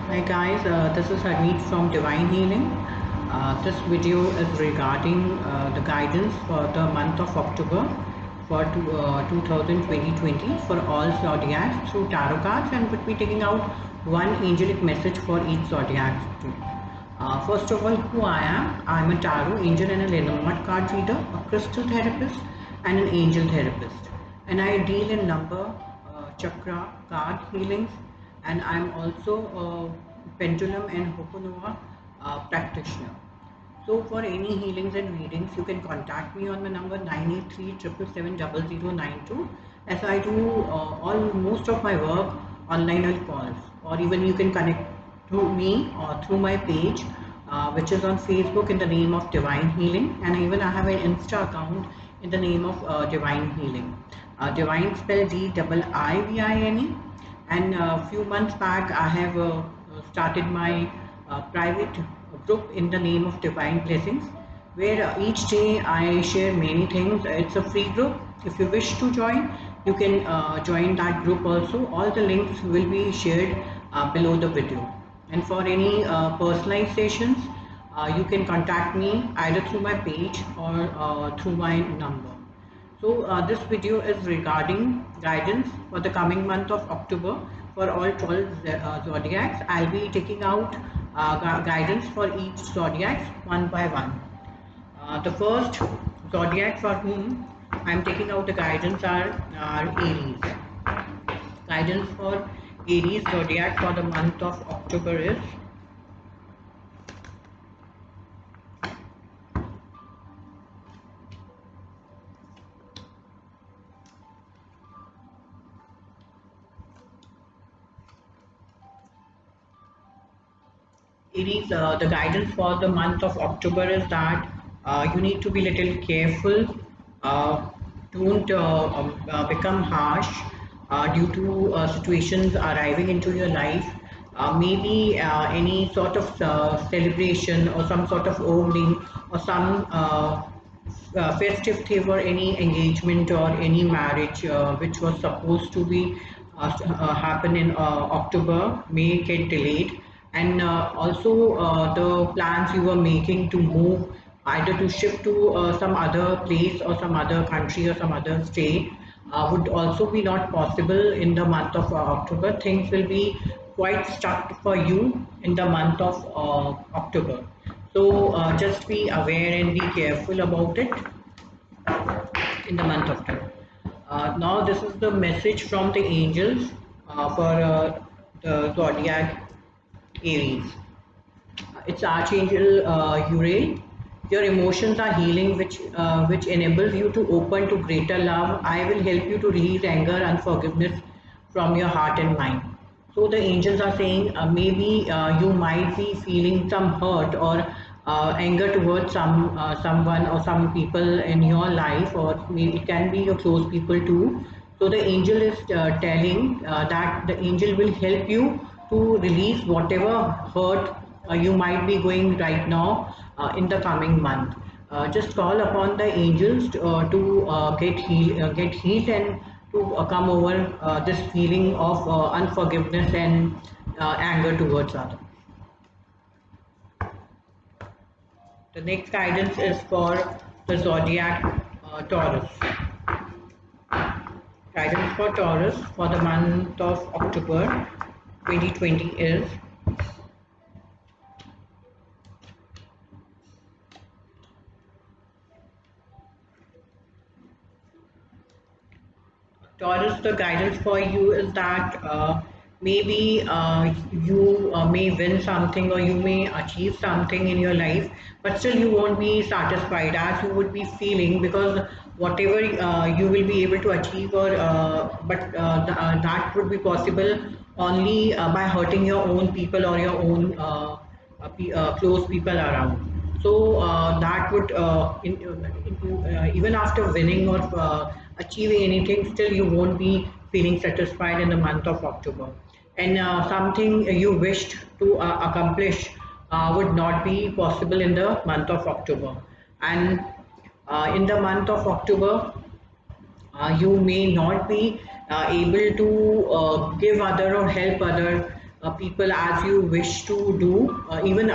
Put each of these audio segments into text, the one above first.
Hi guys, this is Harmeet from Divine Healing. This video is regarding the guidance for the month of October for 2020 for all zodiacs through tarot cards, and would be taking out one angelic message for each zodiac too. First of all, who I am. I'm a tarot angel and a Lenormand card reader, a crystal therapist, and an angel therapist. And I deal in number, chakra, card healings, and I'm also a pendulum and Hoponopono practitioner. So for any healings and readings, you can contact me on my number 983 as I do all most of my work online on calls, or even you can connect to me or through my page, which is on Facebook in the name of Divine Healing, and even I have an Insta account in the name of Divine Healing. Divine spelled DIIVINE, and a few months back I have started my private group in the name of Divine Blessings, where each day I share many things. It's a free group. If you wish to join, you can join that group also. All the links will be shared below the video. And for any personalized sessions, you can contact me either through my page or through my number. So this video is regarding guidance for the coming month of October for all 12 zodiacs. I'll be taking out guidance for each zodiac one by one. The first zodiac for whom I'm taking out the guidance are Aries. Guidance for Aries zodiac for the month of October is Aries. The guidance for the month of October is that you need to be little careful. Uh, don't become harsh due to situations arriving into your life. Maybe any sort of celebration or some sort of opening or some festive thing or any engagement or any marriage which was supposed to be happen in October may get delayed, and also the plans you were making to move either to shift to some other place or some other country or some other state would also be not possible in the month of October. Things will be quite stuck for you in the month of October. So just be aware and be careful about it in the month of October. Now this is the message from the angels for the zodiac Aries. It's Archangel Uriel. Your emotions are healing, which enables you to open to greater love. I will help you to release anger and forgiveness from your heart and mind. So the angels are saying maybe you might be feeling some hurt or anger towards someone or some people in your life, or maybe it can be your close people too. So the angel is telling that the angel will help you to release whatever hurt you might be going right now in the coming month. Just call upon the angels to get healed and to come over this feeling of unforgiveness and anger towards others. The next guidance is for the zodiac Taurus. Guidance for Taurus for the month of October 2020 is Taurus. The guidance for you is that maybe you may win something or you may achieve something in your life, but still you won't be satisfied as you would be feeling, because whatever you will be able to achieve, or that would be possible only by hurting your own people or your own close people around. So that would even after winning or achieving anything, still you won't be feeling satisfied in the month of October, and something you wished to accomplish would not be possible in the month of October. And in the month of October, you may not be able to give other or help other people as you wish to do. Even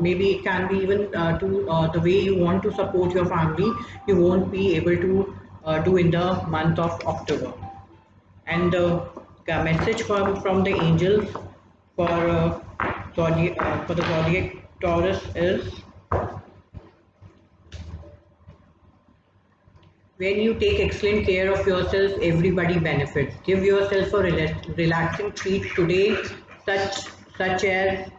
maybe it can be even to the way you want to support your family, you won't be able to do in the month of October. And the message from the angels for for the zodiac Taurus is: when you take excellent care of yourself, everybody benefits. Give yourself a relaxing treat today, such such as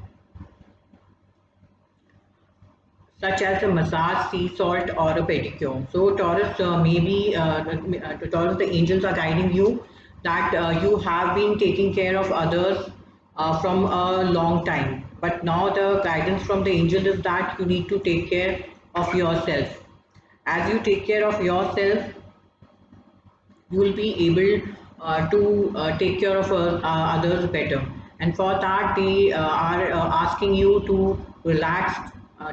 a massage, sea salt, or a pedicure. So Taurus, maybe Taurus, the angels are guiding you that you have been taking care of others from a long time, but now the guidance from the angel is that you need to take care of yourself. As you take care of yourself, you will be able to take care of others better. And for that, they are asking you to relax,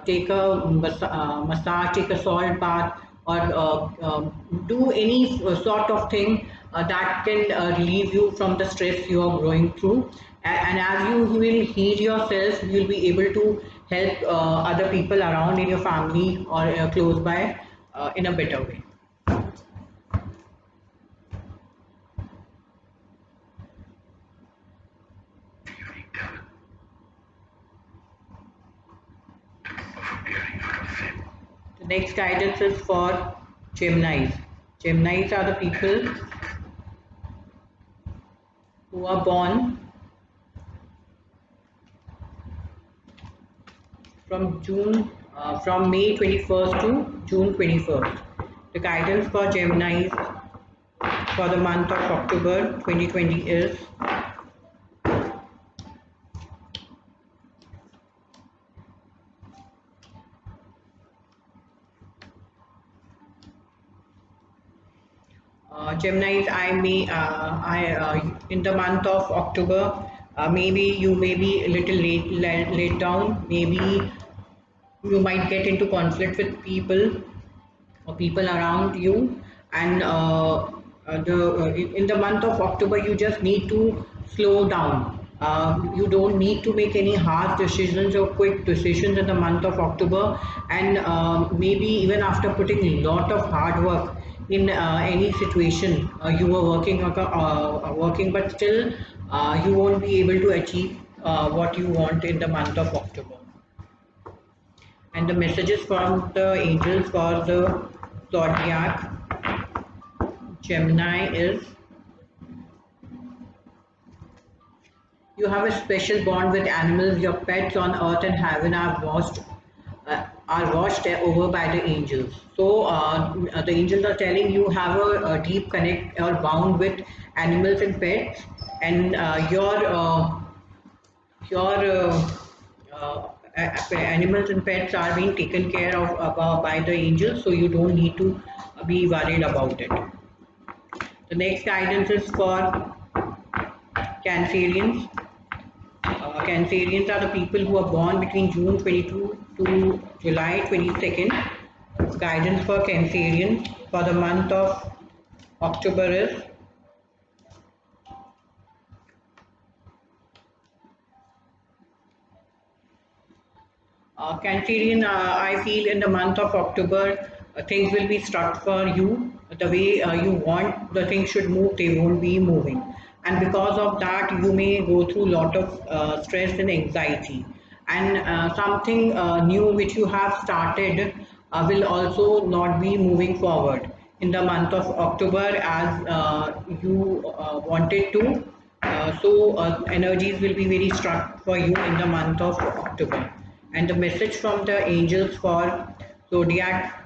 take a massage, take a salt bath, or do any sort of thing that can relieve you from the stress you are going through. And as you will heal yourself, you will be able to help other people around in your family or close by in a better way. The next guidance is for Geminis. Geminis are the people who are born from May 21st to June 21st. The guidance for Geminis for the month of October 2020 is: Geminis, in the month of October, maybe you may be a little laid down. Maybe you might get into conflict with people or people around you. And in the month of October, you just need to slow down. You don't need to make any harsh decisions or quick decisions in the month of October. And maybe even after putting a lot of hard work in any situation you were working, but still you won't be able to achieve what you want in the month of October. And the messages from the angels for the zodiac Gemini is: you have a special bond with animals. Your pets on earth and heaven are watched over by the angels. So the angels are telling you have a deep connect or bound with animals and pets, and your animals and pets are being taken care of by the angels, so you don't need to be worried about it. The next guidance is for Cancerians. Cancerians are the people who are born between June 22 to July 22nd. Guidance for Cancerians for the month of October is: Cancerian, I feel in the month of October, things will be struck for you. The way you want the things should move, they won't be moving. And because of that, you may go through a lot of stress and anxiety. And something new which you have started will also not be moving forward in the month of October as you wanted to. So energies will be very struck for you in the month of October. And the message from the angels for zodiac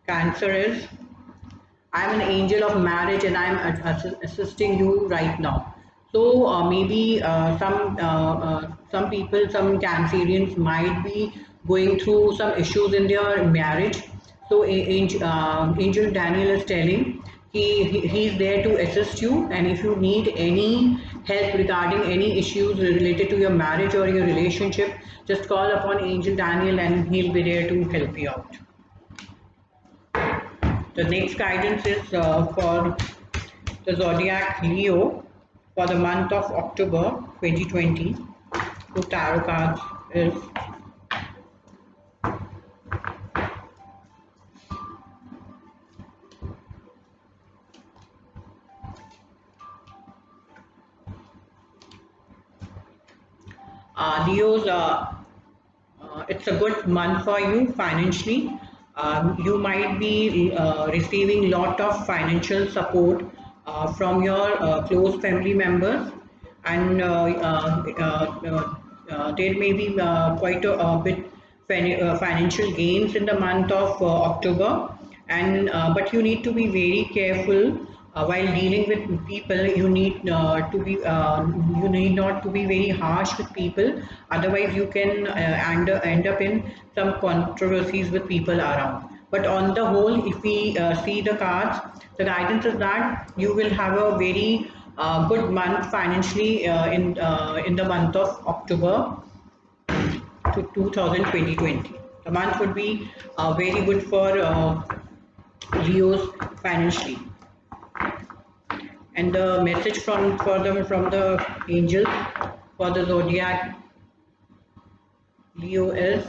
Cancer is: I am an angel of marriage and I am assisting you right now. So maybe some people, some Cancerians might be going through some issues in their marriage. So Angel Daniel is telling he's there to assist you, and if you need any help regarding any issues related to your marriage or your relationship, just call upon Angel Daniel and he'll be there to help you out. The next guidance is for the zodiac Leo for the month of October 2020. to tarot cards is Leo's. It's a good month for you financially. You might be receiving lot of financial support from your close family members, and there may be quite a bit financial gains in the month of October, and but you need to be very careful while dealing with people. You need not to be very harsh with people, otherwise you can end up in some controversies with people around. But on the whole, if we see the cards, the guidance is that you will have a very good month financially in the month of October to 2020. The month would be very good for Leo's financially. And the message from the angels for the zodiac Leo is: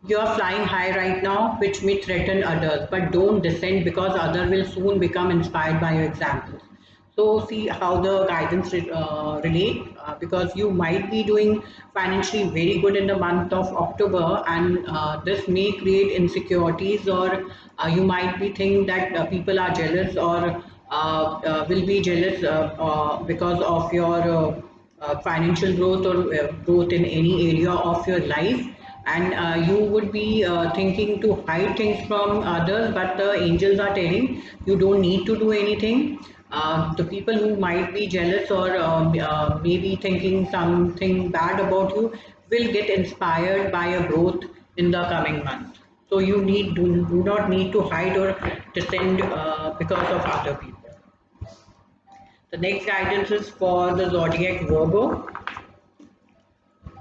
you are flying high right now, which may threaten others, but don't descend, because others will soon become inspired by your examples. So see how the guidance relate, because you might be doing financially very good in the month of October, and this may create insecurities, or you might be thinking that people are jealous, or will be jealous because of your financial growth, or growth in any area of your life, and you would be thinking to hide things from others, but the angels are telling you don't need to do anything. The people who might be jealous, or maybe thinking something bad about you, will get inspired by your growth in the coming months. So you do not need to hide or descend because of other people. The next guidance is for the zodiac Virgo.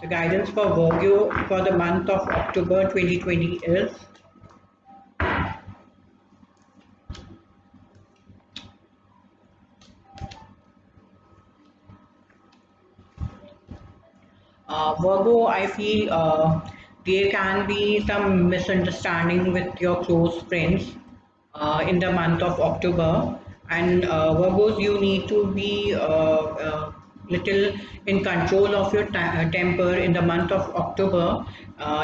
The guidance for Virgo for the month of October 2020 is: Virgo, I feel there can be some misunderstanding with your close friends in the month of October, and Virgos, you need to be little in control of your temper in the month of October.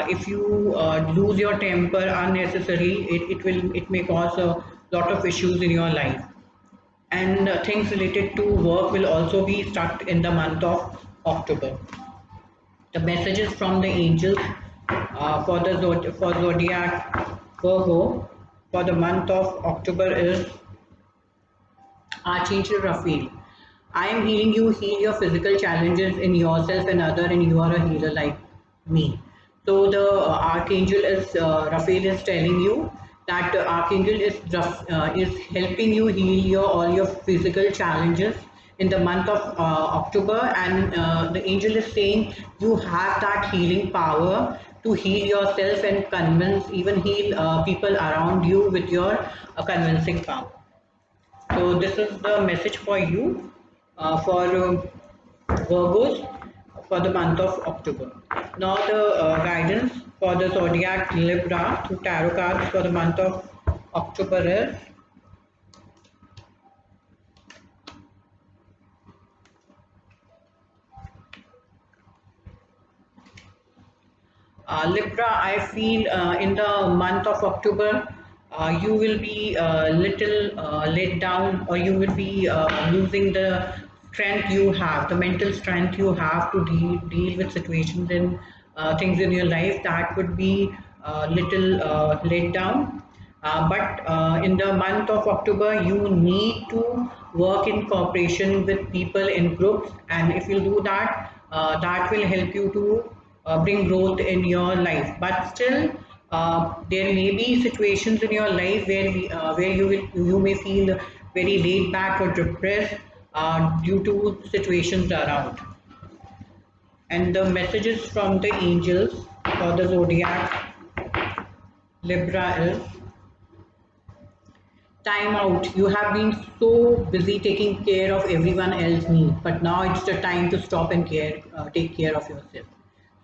If you lose your temper unnecessarily, it may cause a lot of issues in your life, and things related to work will also be stuck in the month of October. The messages from the angels for the for zodiac Virgo for the month of October is: Archangel Raphael, I am healing you. Heal your physical challenges in yourself and other, and you are a healer like me. So the Archangel is Raphael is telling you that Archangel is helping you heal your all your physical challenges in the month of October, and the angel is saying you have that healing power to heal yourself and convince, even heal people around you with your convincing power. So this is the message for you for Virgos for the month of October. Now the guidance for the zodiac Libra through tarot cards for the month of October is: Libra, I feel in the month of October, you will be little let down, or you will be losing the strength you have, the mental strength you have to deal with situations and things in your life. That would be little let down. But in the month of October, you need to work in cooperation with people in groups, and if you do that, that will help you to bring growth in your life. But still, there may be situations in your life where you may feel very laid back or depressed due to situations around. And the messages from the angels for the zodiac Libra is: time out. You have been so busy taking care of everyone else's need, but now it's the time to stop and take care of yourself.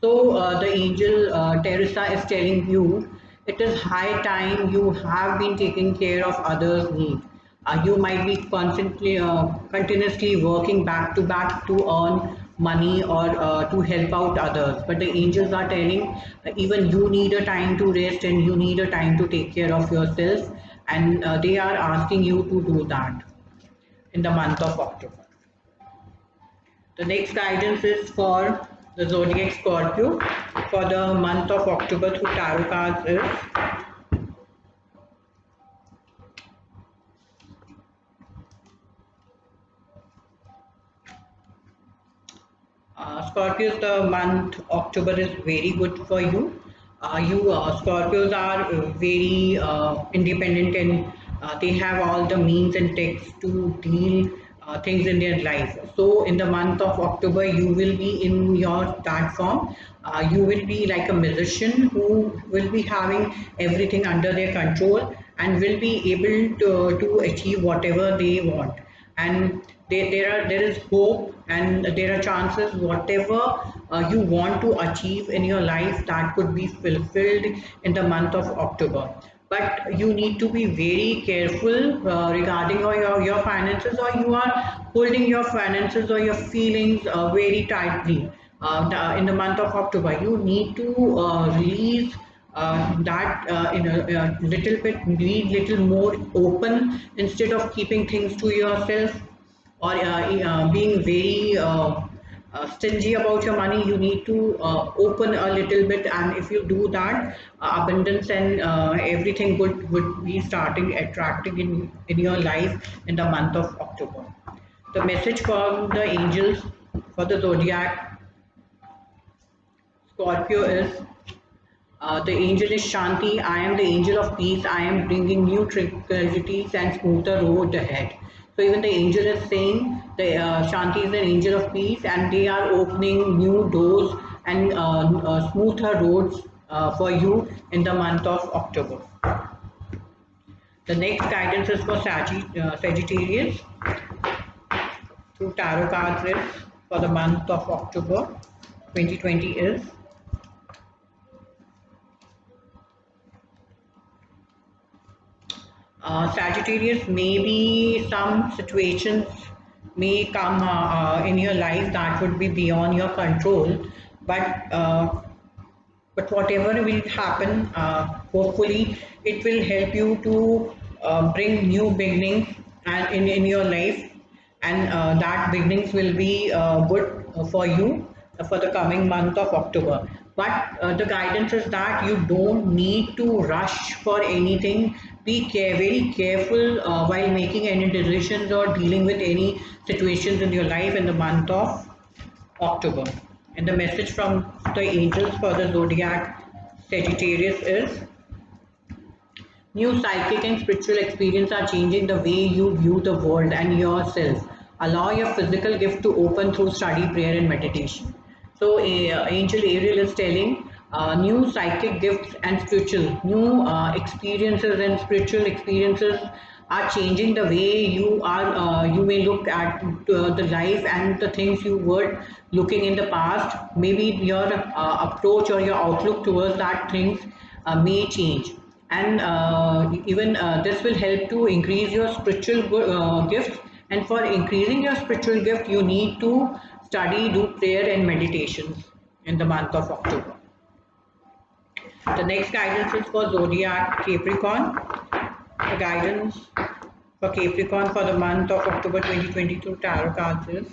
So the angel Teresa is telling you it is high time you have been taking care of others' needs. You might be continuously working back to back to earn money or to help out others. But the angels are telling even you need a time to rest and you need a time to take care of yourself. And they are asking you to do that in the month of October. The next guidance is for the zodiac Scorpio for the month of October through tarot cards is Scorpios, the month October is very good for you. You Scorpios are very independent and they have all the means and tricks to deal things in their life. So in the month of October, you will be in your platform. You will be like a musician who will be having everything under their control and will be able to achieve whatever they want. And there is hope and there are chances whatever you want to achieve in your life that could be fulfilled in the month of October. But you need to be very careful regarding your finances, or you are holding your finances or your feelings very tightly in the month of October. You need to release that in a little bit, be little more open instead of keeping things to yourself or being very stingy about your money. You need to open a little bit, and if you do that, abundance and everything good would be starting attracting in your life in the month of October. The message from the angels for the zodiac Scorpio is the angel is Shanti. I am the angel of peace. I am bringing new tranquilities and smoother road ahead. So even the angel is saying the Shanti is an angel of peace, and they are opening new doors and smoother roads for you in the month of October. The next guidance is for Sagittarius through tarot cards is for the month of October 2020 is Sagittarius, maybe some situations may come in your life that would be beyond your control, but whatever will happen, hopefully it will help you to bring new beginnings and in your life, and that beginnings will be good for you for the coming month of October. But the guidance is that you don't need to rush for anything. Be very careful while making any decisions or dealing with any situations in your life in the month of October. And the message from the angels for the zodiac Sagittarius is new psychic and spiritual experience are changing the way you view the world and yourself. Allow your physical gift to open through study, prayer, and meditation. So, Angel Ariel is telling new psychic gifts and spiritual, new experiences and spiritual experiences are changing the way you are. You may look at the life and the things you were looking in the past. Maybe your approach or your outlook towards that things may change, and even this will help to increase your spiritual gifts. And for increasing your spiritual gift you need to study, do prayer and meditations in the month of October. The next guidance is for zodiac Capricorn. The guidance for Capricorn for the month of October 2022 tarot cards is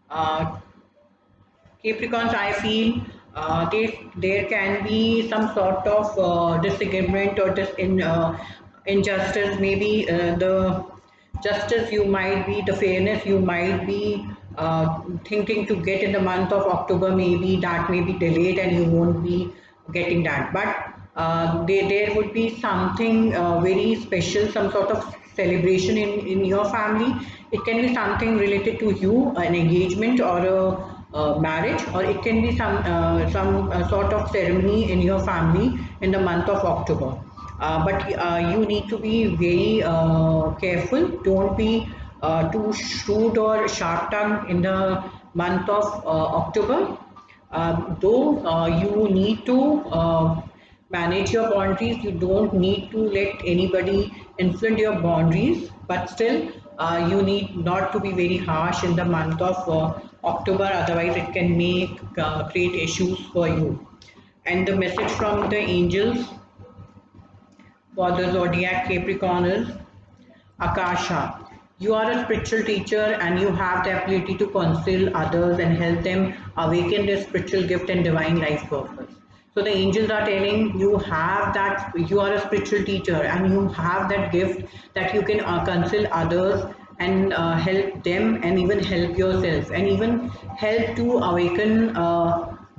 uh, Capricorns, I feel there can be some sort of disagreement or injustice. Maybe the justice you might be, the fairness you might be thinking to get in the month of October, maybe that may be delayed and you won't be getting that. But there would be something very special, some sort of celebration in your family. It can be something related to you, an engagement or marriage, or it can be some sort of ceremony in your family in the month of October. But you need to be very careful. Don't be too shrewd or sharp tongued in the month of October. Though you need to manage your boundaries, you don't need to let anybody influence your boundaries, but still you need not to be very harsh in the month of October, otherwise it can create issues for you. And the message from the angels for the zodiac Capricorn is Akasha. You are a spiritual teacher and you have the ability to counsel others and help them awaken their spiritual gift and divine life purpose. So the angels are telling you have that, you are a spiritual teacher and you have that gift that you can counsel others and help them and even help yourself and even help to awaken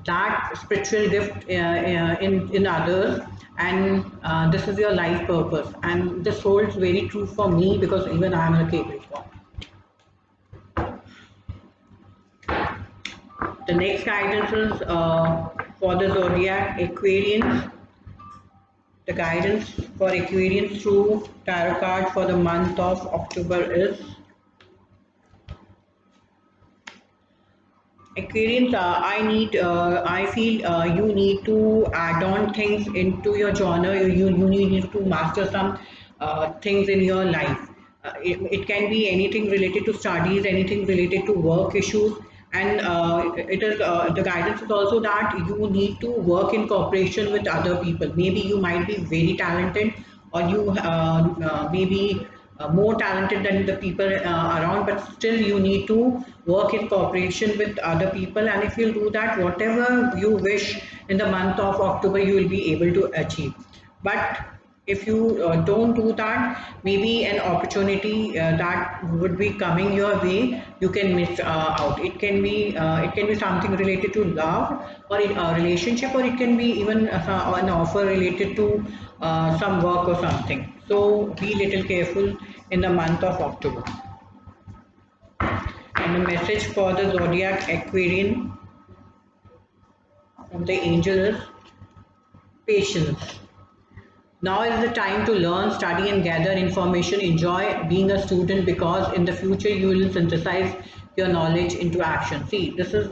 that spiritual gift in others. And this is your life purpose, and this holds very true for me because even I am a Capricorn. The next guidance is for the zodiac Aquarians. The guidance for Aquarians through tarot card for the month of October is Aquarians. I feel you need to add on things into your journal. You need to master some things in your life. It can be anything related to studies, anything related to work issues, and it is the guidance is also that you need to work in cooperation with other people. Maybe you might be very talented, or you maybe more talented than the people around, but still you need to work in cooperation with other people. And if you do that, whatever you wish in the month of October, you will be able to achieve. But if you don't do that, maybe an opportunity that would be coming your way, you can miss out. It can be something related to love or a relationship, or it can be even an offer related to some work or something. So be little careful in the month of October. And the message for the zodiac Aquarian from the angel is patience. Now is the time to learn, study, and gather information. Enjoy being a student because in the future you will synthesize your knowledge into action. See, this is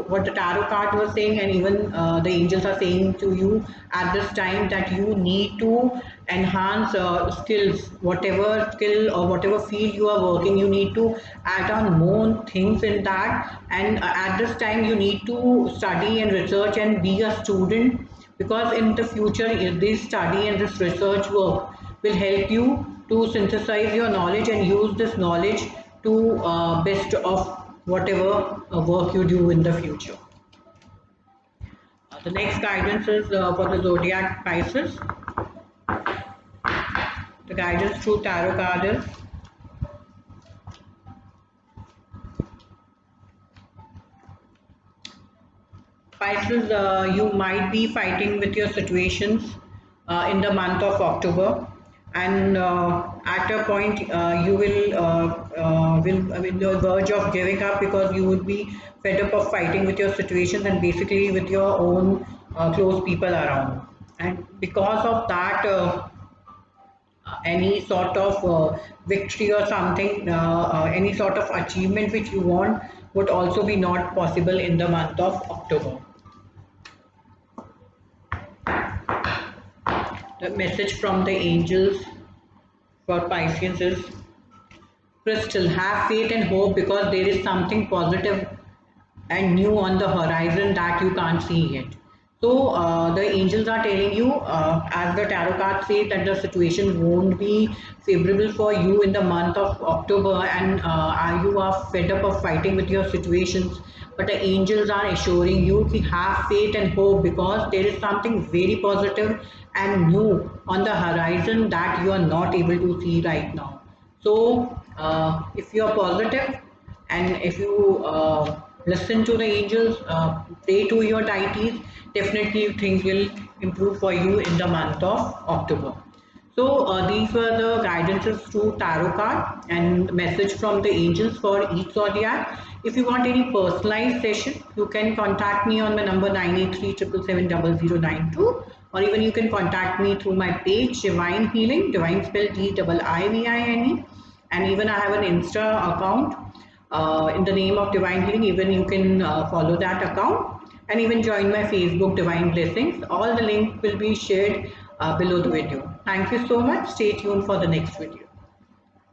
what the tarot card was saying, and even the angels are saying to you at this time that you need to enhance skills, whatever skill or whatever field you are working, you need to add on more things in that. And at this time, you need to study and research and be a student because in the future this study and this research work will help you to synthesize your knowledge and use this knowledge to best of whatever work you do in the future. The next guidance is for the zodiac Pisces. The guidance through tarot card is Pisces, you might be fighting with your situations in the month of October, and at a point you will be on the verge of giving up because you would be fed up of fighting with your situations and basically with your own close people around. And because of that, any sort of victory or something, any sort of achievement which you want would also be not possible in the month of October. The message from the angels for Pisces is Crystal, have faith and hope because there is something positive and new on the horizon that you can't see yet. So the angels are telling you, as the tarot card says, that the situation won't be favorable for you in the month of October, and you are fed up of fighting with your situations. But the angels are assuring you to have faith and hope because there is something very positive and new on the horizon that you are not able to see right now. So if you are positive and if you listen to the angels, pray to your deities, definitely things will improve for you in the month of October. So these were the guidances through tarot card and message from the angels for each zodiac. If you want any personalized session, you can contact me on my number 983 or even you can contact me through my page Divine Healing, Divine spelled DIIVINE, and even I have an Insta account in the name of Divine Healing. Even you can follow that account and even join my Facebook Divine Blessings. All the link will be shared below the video. Thank you so much. Stay tuned for the next video.